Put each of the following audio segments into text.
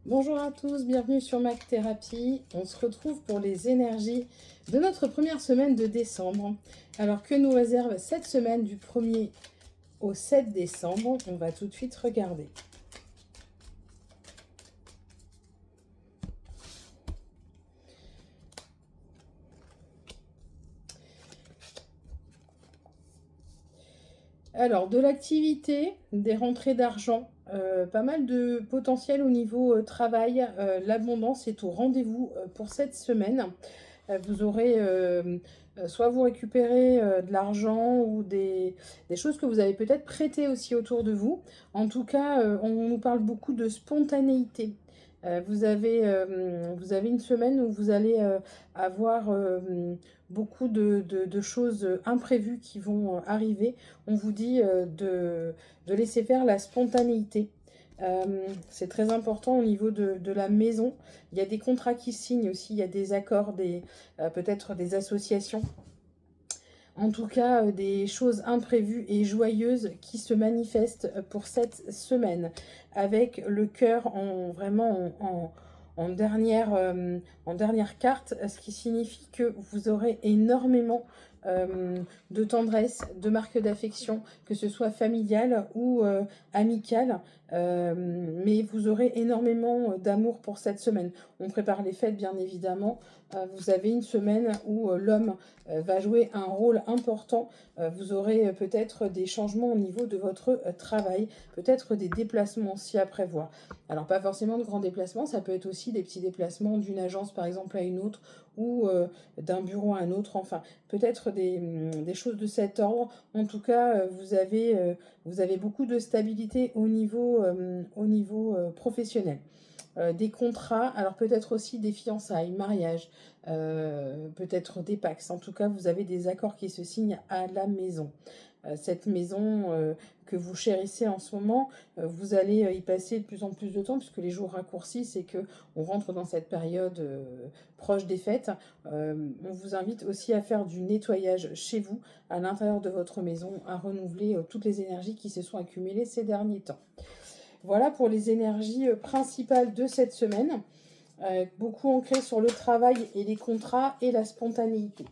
Bonjour à tous, bienvenue sur Mac Thérapie. On se retrouve pour les énergies de notre première semaine de décembre. Alors que nous réserve cette semaine du 1er au 7 décembre? On va tout de suite regarder. Alors, de l'activité, des rentrées d'argent, pas mal de potentiel au niveau travail. L'abondance est au rendez-vous pour cette semaine. Vous aurez soit vous récupérez de l'argent ou des choses que vous avez peut-être prêtées aussi autour de vous. En tout cas, on nous parle beaucoup de spontanéité. Vous avez une semaine où vous allez avoir beaucoup de choses imprévues qui vont arriver. On vous dit de laisser faire la spontanéité. C'est très important au niveau de la maison. Il y a des contrats qui signent aussi, il y a des accords, peut-être des associations. En tout cas, des choses imprévues et joyeuses qui se manifestent pour cette semaine. Avec le cœur vraiment en dernière carte, ce qui signifie que vous aurez énormément de tendresse, de marque d'affection, que ce soit familiale ou amicale, mais vous aurez énormément d'amour pour cette semaine. On prépare les fêtes, bien évidemment. Vous avez une semaine où l'homme va jouer un rôle important. Vous aurez peut-être des changements au niveau de votre travail, peut-être des déplacements aussi à prévoir. Alors, pas forcément de grands déplacements, ça peut être aussi des petits déplacements d'une agence, par exemple, à une autre, ou d'un bureau à un autre, enfin, peut-être des choses de cet ordre. En tout cas, vous avez beaucoup de stabilité au niveau professionnel. Des contrats, alors peut-être aussi des fiançailles, mariage, peut-être des pax. En tout cas, vous avez des accords qui se signent à la maison. Cette maison que vous chérissez en ce moment, vous allez y passer de plus en plus de temps puisque les jours raccourcissent et que on rentre dans cette période proche des fêtes. On vous invite aussi à faire du nettoyage chez vous, à l'intérieur de votre maison, à renouveler toutes les énergies qui se sont accumulées ces derniers temps. Voilà pour les énergies principales de cette semaine, beaucoup ancrées sur le travail et les contrats et la spontanéité.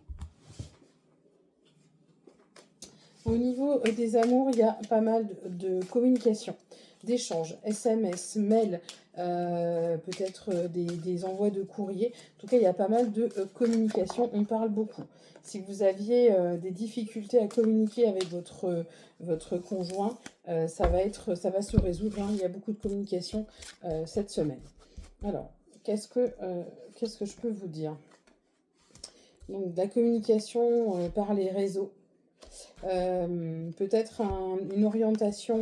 Au niveau des amours, il y a pas mal de communication, d'échanges, SMS, mails, peut-être des envois de courrier. En tout cas, il y a pas mal de communication, on parle beaucoup. Si vous aviez des difficultés à communiquer avec votre conjoint, ça va se résoudre, hein. Il y a beaucoup de communication cette semaine. Alors, qu'est-ce que je peux vous dire? Donc, de la communication par les réseaux. Peut-être une orientation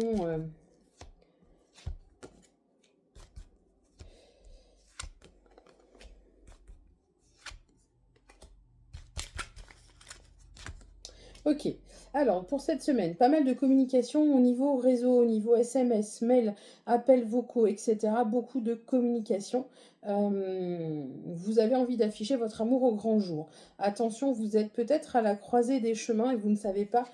ok, alors pour cette semaine, pas mal de communication au niveau réseau, au niveau SMS, mail, appels vocaux, etc. Beaucoup de communication. Vous avez envie d'afficher votre amour au grand jour. Attention, vous êtes peut-être à la croisée des chemins et vous ne savez pas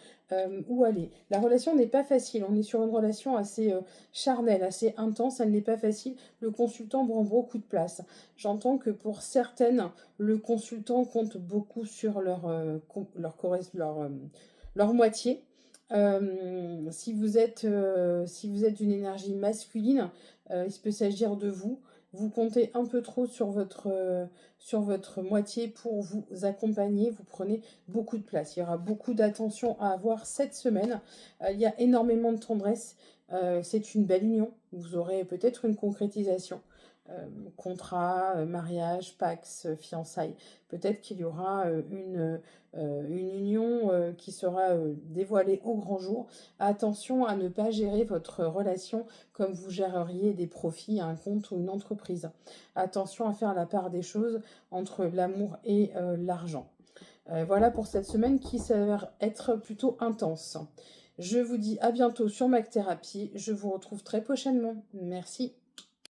où aller. La relation n'est pas facile, on est sur une relation assez charnelle, assez intense, elle n'est pas facile. Le consultant prend beaucoup de place. J'entends que pour certaines, le consultant compte beaucoup sur leur moitié. Si vous êtes d'une énergie masculine, il peut s'agir de vous. Vous comptez un peu trop sur votre moitié pour vous accompagner. Vous prenez beaucoup de place. Il y aura beaucoup d'attention à avoir cette semaine. Il y a énormément de tendresse. C'est une belle union. Vous aurez peut-être une concrétisation. Contrat, mariage, pax, fiançailles. Peut-être qu'il y aura une union qui sera dévoilée au grand jour. Attention à ne pas gérer votre relation comme vous géreriez des profits à un compte ou une entreprise. Attention à faire la part des choses entre l'amour et l'argent. Voilà pour cette semaine qui s'avère être plutôt intense. Je vous dis à bientôt sur Mac Thérapie. Je vous retrouve très prochainement. Merci.